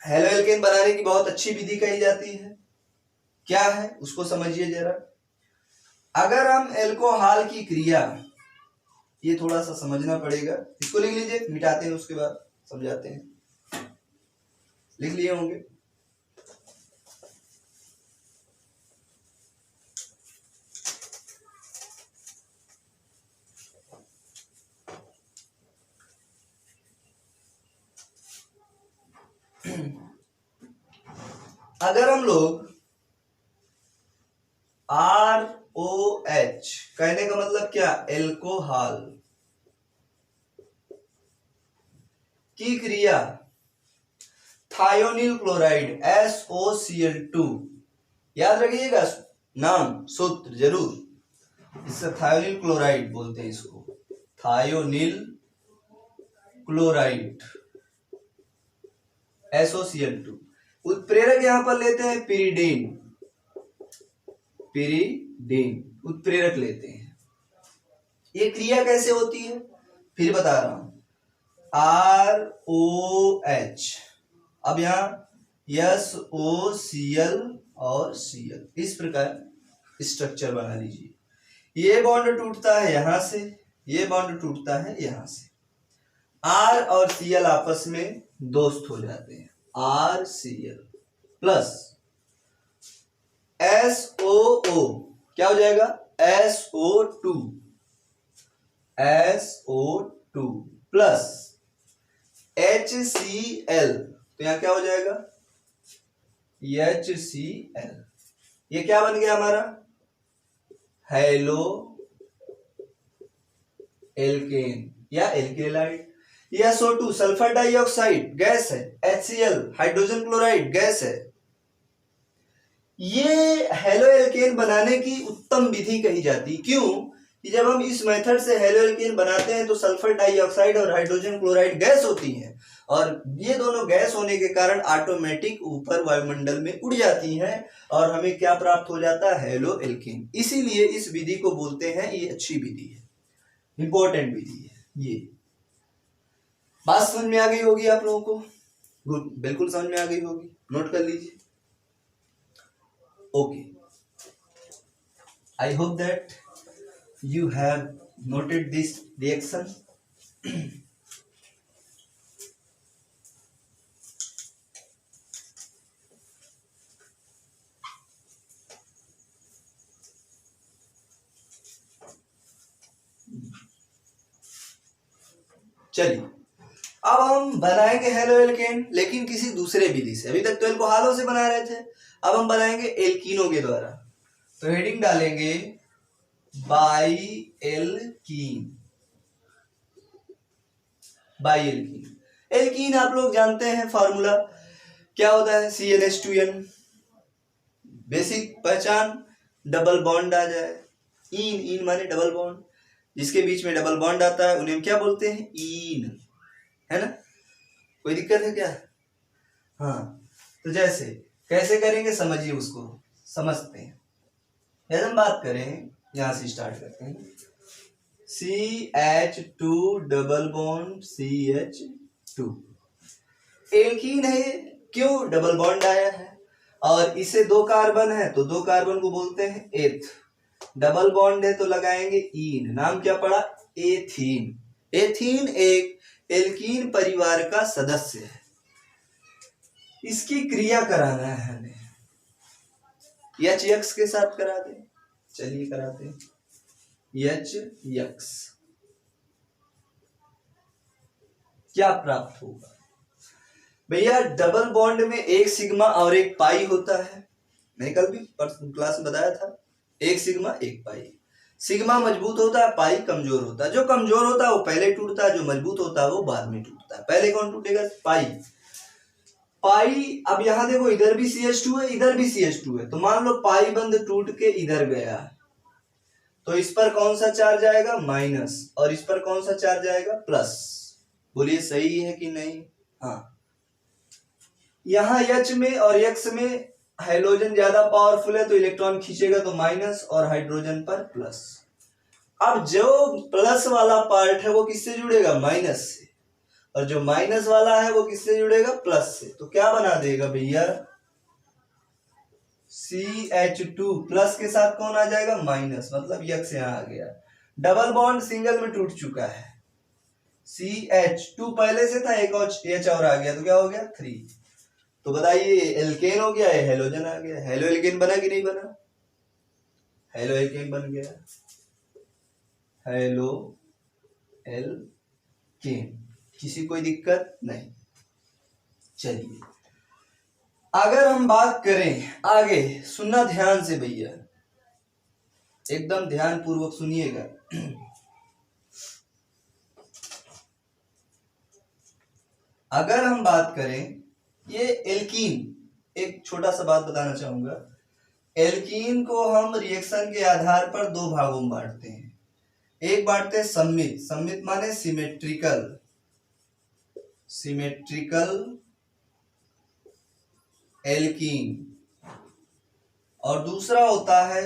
Speaker 1: हेलो एल्केन बनाने की बहुत अच्छी विधि कही जाती है। क्या है उसको समझिए जरा। अगर हम एल्कोहल की क्रिया, ये थोड़ा सा समझना पड़ेगा, इसको लिख लीजिए, मिटाते हैं उसके बाद समझाते हैं। लिख लिए होंगे। अगर हम लोग ROH कहने का मतलब क्या? एल्कोहल की क्रिया थायोनिल क्लोराइड SOCl2, याद रखिएगा नाम सूत्र जरूर, इससे थायोनिल क्लोराइड बोलते हैं इसको, थायोनिल क्लोराइड SOCl2। उत्प्रेरक यहां पर लेते हैं पिरिडीन, पिरिडीन उत्प्रेरक लेते हैं। ये क्रिया कैसे होती है फिर बता रहा हूं। ROH, अब यहां SOCl और Cl, इस प्रकार स्ट्रक्चर बना लीजिए। ये बॉन्ड टूटता है यहां से, ये बॉन्ड टूटता है यहां से, R और Cl आपस में दोस्त हो जाते हैं, RCl प्लस SOO, क्या हो जाएगा? SO2, SO2 प्लस HCl, तो यहां क्या हो जाएगा? HCl। ये क्या बन गया हमारा? हेलो एल्केन या एल्केलाइड। ये SO2 सल्फर डाइऑक्साइड गैस है, HCl हाइड्रोजन क्लोराइड गैस है। ये हेलो एल्केन बनाने की उत्तम विधि कही जाती। क्यों? कि जब हम इस मेथड से हेलो एल्केन बनाते हैं तो सल्फर डाइऑक्साइड और हाइड्रोजन क्लोराइड गैस होती हैं, और ये दोनों गैस होने के कारण ऑटोमेटिक ऊपर वायुमंडल में उड़ जाती हैं और हमें क्या प्राप्त हो जाता है? Halo alkane. इसीलिए इस विधि को बोलते हैं, ये अच्छी विधि है, इंपॉर्टेंट विधि है। ये बात समझ में आ गई होगी आप लोगों को। गुड, बिल्कुल समझ में आ गई होगी, नोट कर लीजिए। Okay, I hope that you have noted this reaction. चलिए, अब हम बनाएंगे हेलो एल्केन, लेकिन किसी दूसरे विधि से। अभी तक तो एल्कोहलों से बना रहे थे, अब हम बनाएंगे एल्कीनों के द्वारा। तो हेडिंग डालेंगे by alkene. By alkene, alkene आप लोग जानते हैं फॉर्मूला क्या होता है, CnH2n। बेसिक पहचान, डबल बॉन्ड आ जाए, इन, इन माने डबल बॉन्ड, जिसके बीच में डबल बॉन्ड आता है उन्हें हम क्या बोलते हैं, ईन, है ना। कोई दिक्कत है क्या? हाँ, तो जैसे कैसे करेंगे समझिए, उसको समझते हैं। यदि हम बात करें, यहां से स्टार्ट करते हैं, CH2 double bond CH2 alkene है। क्यों? डबल बॉन्ड आया है और इसे 2 कार्बन है तो 2 कार्बन को बोलते हैं एथ। डबल बॉन्ड है तो लगाएंगे ईन, नाम क्या पड़ा, एथीन। एथीन एक एल्कीन परिवार का सदस्य है। इसकी क्रिया कराना है हमें, HX के साथ करा दे। चलिए कराते हैं, HX क्या प्राप्त होगा भैया, डबल बॉन्ड में एक सिग्मा और एक पाई होता है। मैंने कल भी क्लास में बताया था, एक सिग्मा एक पाई। सिग्मा मजबूत होता है, पाई कमजोर होता है। जो कमजोर होता है वो पहले टूटता है, जो मजबूत होता है वो बाद में टूटता है। पहले कौन टूटेगा, पाई। पाई, अब यहां देखो इधर भी CH2 है, इधर भी CH2 है, तो मान लो पाई बंद टूट के इधर गया, तो इस पर कौन सा चार्ज आएगा, माइनस, और इस पर कौन सा चार्ज आएगा, प्लस। बोलिए सही है कि नहीं? हाँ, यहां H में और X में हाइड्रोजन ज्यादा पावरफुल है तो इलेक्ट्रॉन खींचेगा तो माइनस, और हाइड्रोजन पर प्लस। अब जो प्लस वाला पार्ट है वो किससे जुड़ेगा, माइनस से, और जो माइनस वाला है वो किससे जुड़ेगा, प्लस से। तो क्या बना देगा भैया, CH2 प्लस के साथ कौन आ जाएगा, माइनस, मतलब X यहां आ गया। डबल बॉन्ड सिंगल में टूट चुका है, CH2 पहले से था, एक और H और आ गया, तो क्या हो गया, 3। तो बताइए एल्केन हो गया है, हेलोजन आ गया। हेलो एल्केन बना कि नहीं बना, हेलो एल्केन बन गया, हेलो एल्केन। किसी कोई दिक्कत नहीं। चलिए, अगर हम बात करें आगे, सुनना ध्यान से भैया, एकदम ध्यान पूर्वक सुनिएगा। अगर हम बात करें, ये एल्कीन, एक छोटा सा बात बताना चाहूंगा, एल्कीन को हम रिएक्शन के आधार पर 2 भागों में बांटते हैं। एक बांटते हैं सम्मित, सम्मित माने सिमेट्रिकल, सिमेट्रिकल एल्कीन, और दूसरा होता है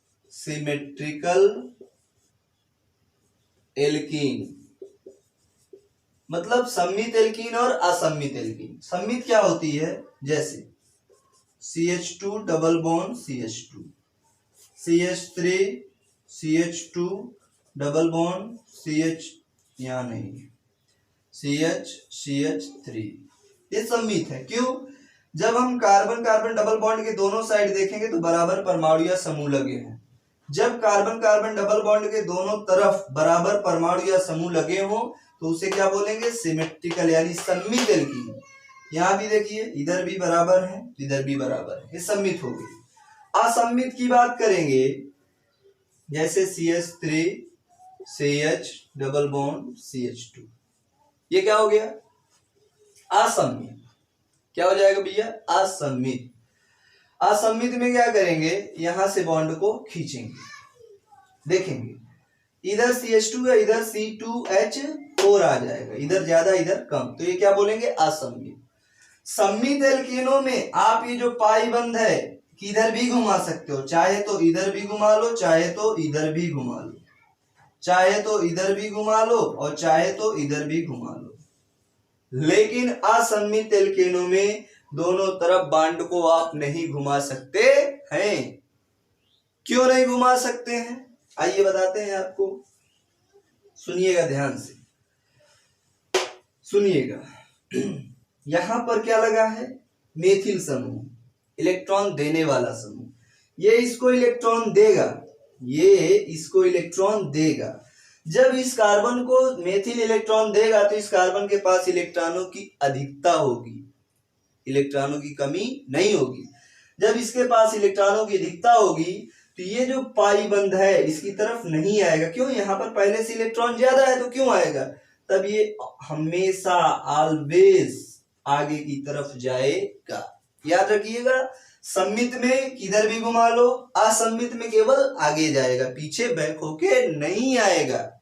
Speaker 1: अनसिमेट्रिकल एल्कीन। मतलब सम्मित एल्कीन और असम्मित एल्कीन। सम्मित क्या होती है, जैसे CH2 double bond CH2, CH3 CH2 double bond CH, यहां नहीं, CH3, ये सम्मित है। क्यों? जब हम कार्बन कार्बन डबल बॉन्ड के दोनों साइड देखेंगे तो बराबर परमाणु या समूह लगे हैं। जब कार्बन कार्बन डबल बॉन्ड के दोनों तरफ बराबर परमाणु या समूह लगे हों तो उसे क्या बोलेंगे, सिमेट्रिकल यानी सम्मित एल्कीन। यहां भी देखिए, इधर भी बराबर है, इधर भी बराबर है, ये सम्मित हो गई। असम्मित की बात करेंगे, जैसे CH3 CH double bond CH2, ये क्या हो गया, असम्मित। क्या हो जाएगा भैया, असम्मित। असम्मित में क्या करेंगे, यहां से बॉन्ड को खींचेंगे, देखेंगे इधर CH2 है, इधर C2H4 आ जाएगा, इधर ज्यादा इधर कम, तो ये क्या बोलेंगे, असम्मित। सम्मित एल्केनों में आप ये जो पाई बंद है किधर भी घुमा सकते हो, चाहे तो इधर भी घुमा लो, चाहे तो इधर भी घुमा लो, चाहे तो इधर भी घुमा लो और चाहे तो इधर भी घुमा लो। लेकिन असममित एल्केनों में दोनों तरफ बॉन्ड को आप नहीं घुमा सकते हैं। क्यों नहीं घुमा सकते हैं, आइए बताते हैं आपको, सुनिएगा ध्यान से, सुनिएगा। यहां पर क्या लगा है, मेथिल समूह, इलेक्ट्रॉन देने वाला समूह। ये इसको इलेक्ट्रॉन देगा, ये इसको इलेक्ट्रॉन देगा। जब इस कार्बन को मेथिल इलेक्ट्रॉन देगा तो इस कार्बन के पास इलेक्ट्रॉनों की अधिकता होगी, इलेक्ट्रॉनों की कमी नहीं होगी। जब इसके पास इलेक्ट्रॉनों की अधिकता होगी तो ये जो पाई बंध है इसकी तरफ नहीं आएगा। क्यों, यहाँ पर पहले से इलेक्ट्रॉन ज्यादा है तो क्यों आएगा, तब ये हमेशा ऑलवेज आगे की तरफ जाएगा। याद रखिएगा, सममित में किधर भी घुमा लो, असममित में केवल आगे जाएगा, पीछे बैक होके नहीं आएगा।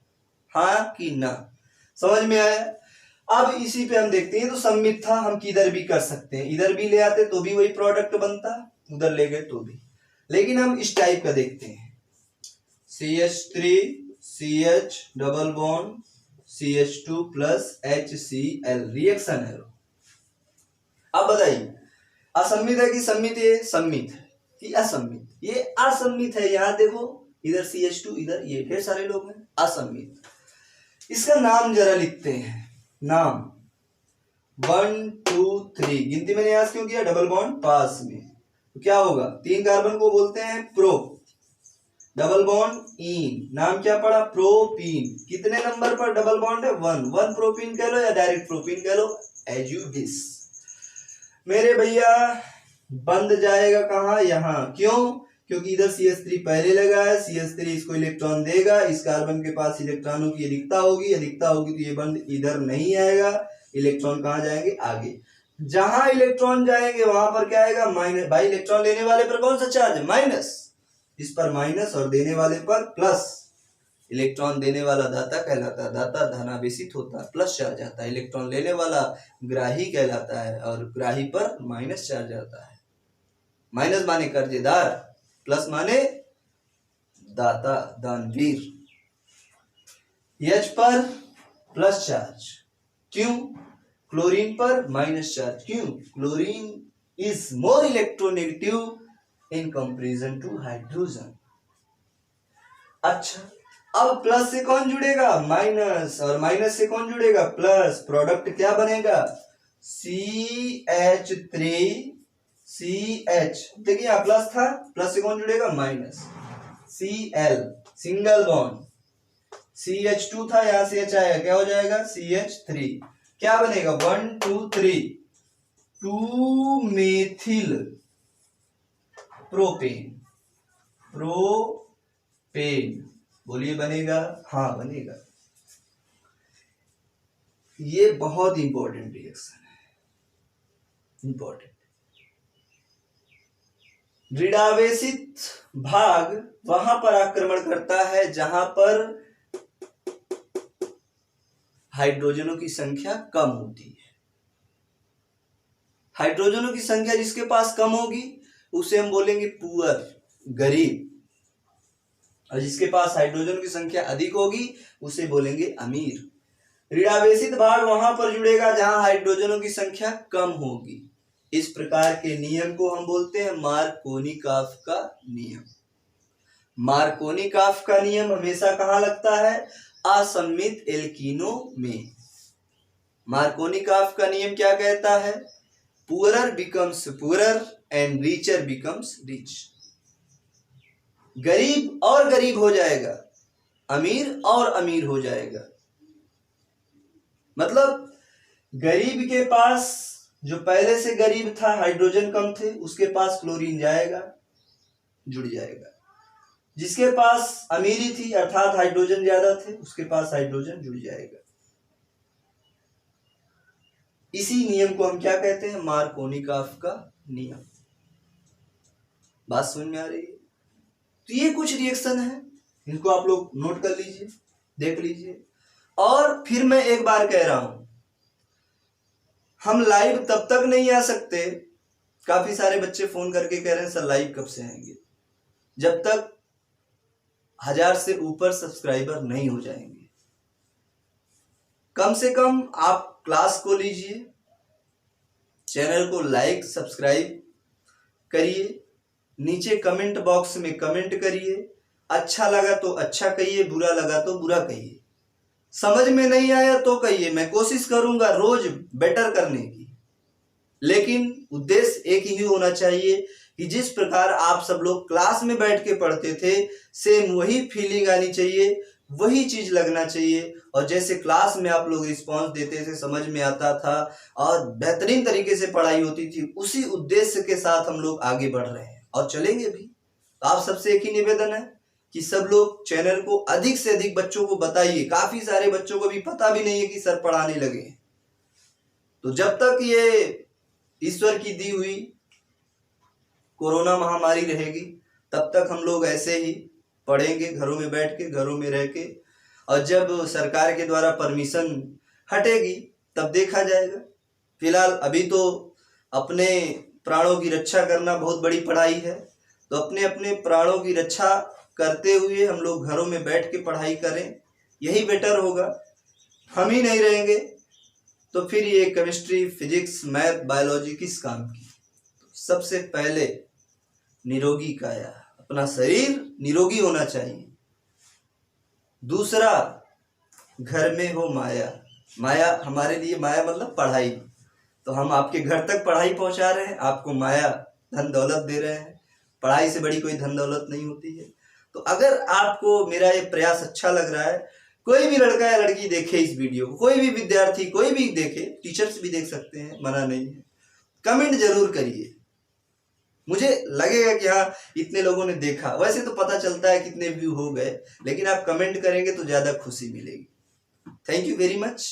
Speaker 1: हाँ कि ना, समझ में आया। अब इसी पे हम देखते हैं, तो सममित था, हम किधर भी कर सकते हैं, इधर भी ले आते तो भी वही प्रोडक्ट बनता, उधर ले गए तो भी। लेकिन हम इस टाइप का देखते हैं, CH3 CH double bond CH2 plus HCl, reaction है। अब बताइए असममित है कि सम्मित है, सम्मित है कि असममित, ये असममित है। यहां देखो, इधर CH2, इधर ये ढेर सारे लोग हैं, असममित। इसका नाम जरा लिखते हैं, नाम 1 2 3, गिनती मैंने यहां क्यों किया, डबल बॉन्ड पास में, तो क्या होगा, 3 कार्बन को बोलते हैं प्रो, डबल बॉन्ड इन, नाम क्या पड़ा, प्रोपीन। कितने नंबर पर डबल बॉन्ड है, 1 प्रोपीन कह लो या डायरेक्ट प्रोपीन कह लो, एज यू विश। मेरे भैया बंद जाएगा कहां, यहां, क्यों, क्योंकि इधर CH3 पहले लगा है, CH3 इसको इलेक्ट्रॉन देगा, इस कार्बन के पास इलेक्ट्रॉनों की अधिकता होगी, अधिकता होगी तो ये बंद इधर नहीं आएगा, इलेक्ट्रॉन कहां जाएंगे, आगे। जहां इलेक्ट्रॉन जाएंगे वहां पर क्या आएगा, माइनस। भाई इलेक्ट्रॉन लेने वाले पर कौन सा चार्ज है, माइनस, इस पर माइनस और देने वाले पर प्लस। इलेक्ट्रॉन देने वाला दाता कहलाता है, दाता धनावेशित होता है, प्लस चार्ज आता है। इलेक्ट्रॉन लेने वाला ग्राही कहलाता है और ग्राही पर माइनस चार्ज आता है। माइनस माने कर्जेदार, प्लस माने दाता दानवीर। H पर प्लस चार्ज, क्यों, क्लोरीन पर माइनस चार्ज, क्यों, chlorine is more electronegative in comparison to hydrogen. अच्छा, अब प्लस से कौन जुड़ेगा, माइनस, और माइनस से कौन जुड़ेगा, प्लस। प्रोडक्ट क्या बनेगा, CH3CH, देखिए यहां प्लस था, प्लस से कौन जुड़ेगा, minus, Cl, single bond, CH2 था, यहां से H आएगा, क्या हो जाएगा, CH3, क्या बनेगा, 1 2 3, 2 मेथिल प्रोपेन, प्रोपेन, बोलिए बनेगा, हाँ बनेगा। ये बहुत इंपॉर्टेंट रिएक्शन है, इंपॉर्टेंट। ऋणावेशित भाग वहां पर आक्रमण करता है जहां पर हाइड्रोजनों की संख्या कम होती है। हाइड्रोजनों की संख्या जिसके पास कम होगी उसे हम बोलेंगे पुअर, गरीब, और जिसके पास हाइड्रोजन की संख्या अधिक होगी उसे बोलेंगे अमीर। ऋणावेशित भाग वहां पर जुड़ेगा जहां हाइड्रोजनों की संख्या कम होगी। इस प्रकार के नियम को हम बोलते हैं मार्कोनिकॉफ का नियम। मार्कोनिकॉफ का नियम हमेशा कहां लगता है, असममित एल्कीनों में। मार्कोनिकॉफ का नियम क्या कहता है, poorer becomes poorer and richer becomes rich. गरीब और गरीब हो जाएगा, अमीर और अमीर हो जाएगा। मतलब गरीब के पास, जो पहले से गरीब था, हाइड्रोजन कम थे, उसके पास क्लोरीन जाएगा, जुड़ जाएगा। जिसके पास अमीरी थी अर्थात हाइड्रोजन ज्यादा थे, उसके पास हाइड्रोजन जुड़ जाएगा। इसी नियम को हम क्या कहते हैं, मार्कोनिकॉफ का नियम। बात समझ में आ रही है। तो ये कुछ रिएक्शन है, इनको आप लोग नोट कर लीजिए, देख लीजिए। और फिर मैं एक बार कह रहा हूं, हम लाइव तब तक नहीं आ सकते, काफी सारे बच्चे फोन करके कह रहे हैं सर लाइव कब से आएंगे, जब तक 1000 से ऊपर सब्सक्राइबर नहीं हो जाएंगे। कम से कम आप क्लास को लीजिए, चैनल को लाइक सब्सक्राइब करिए, नीचे कमेंट बॉक्स में कमेंट करिए, अच्छा लगा तो अच्छा कहिए, बुरा लगा तो बुरा कहिए, समझ में नहीं आया तो कहिए, मैं कोशिश करूंगा रोज बेटर करने की। लेकिन उद्देश्य एक ही होना चाहिए कि जिस प्रकार आप सब लोग क्लास में बैठ के पढ़ते थे सेम वही फीलिंग आनी चाहिए, वही चीज लगना चाहिए, और जैसे क्लास में आप लोग रिस्पांस देते थे, समझ में आता था और बेहतरीन तरीके से पढ़ाई होती थी, उसी उद्देश्य के साथ हम लोग आगे बढ़ रहे हैं और चलेंगे भी। तो आप सबसे एक ही निवेदन है कि सब लोग चैनल को अधिक से अधिक बच्चों को बताइए। काफी सारे बच्चों को भी पता भी नहीं है कि सर पढ़ाने लगे। तो जब तक ये ईश्वर की दी हुई कोरोना महामारी रहेगी तब तक हम लोग ऐसे ही पढ़ेंगे, घरों में बैठ के, घरों में रह के, और जब सरकार के द्वारा परमिशन हटेगी तब देखा जाएगा। फिलहाल अभी तो अपने प्राणों की रक्षा करना बहुत बड़ी पढ़ाई है, तो अपने अपने प्राणों की रक्षा करते हुए हम लोग घरों में बैठ के पढ़ाई करें, यही बेटर होगा। हम ही नहीं रहेंगे तो फिर ये केमिस्ट्री, फिजिक्स, मैथ, बायोलॉजी किस काम की। तो सबसे पहले निरोगी काया, अपना शरीर निरोगी होना चाहिए। दूसरा, घर में हो माया। माया हमारे लिए, माया मतलब पढ़ाई, तो हम आपके घर तक पढ़ाई पहुंचा रहे हैं, आपको माया धन दौलत दे रहे हैं। पढ़ाई से बड़ी कोई धन दौलत नहीं होती है। तो अगर आपको मेरा ये प्रयास अच्छा लग रहा है, कोई भी लड़का या लड़की देखे इस वीडियो को, कोई भी विद्यार्थी कोई भी देखे, टीचर्स भी देख सकते हैं, मना नहीं है, कमेंट जरूर करिए। मुझे लगेगा कि हाँ इतने लोगों ने देखा। वैसे तो पता चलता है कितने व्यू हो गए, लेकिन आप कमेंट करेंगे तो ज्यादा खुशी मिलेगी। Thank you very much.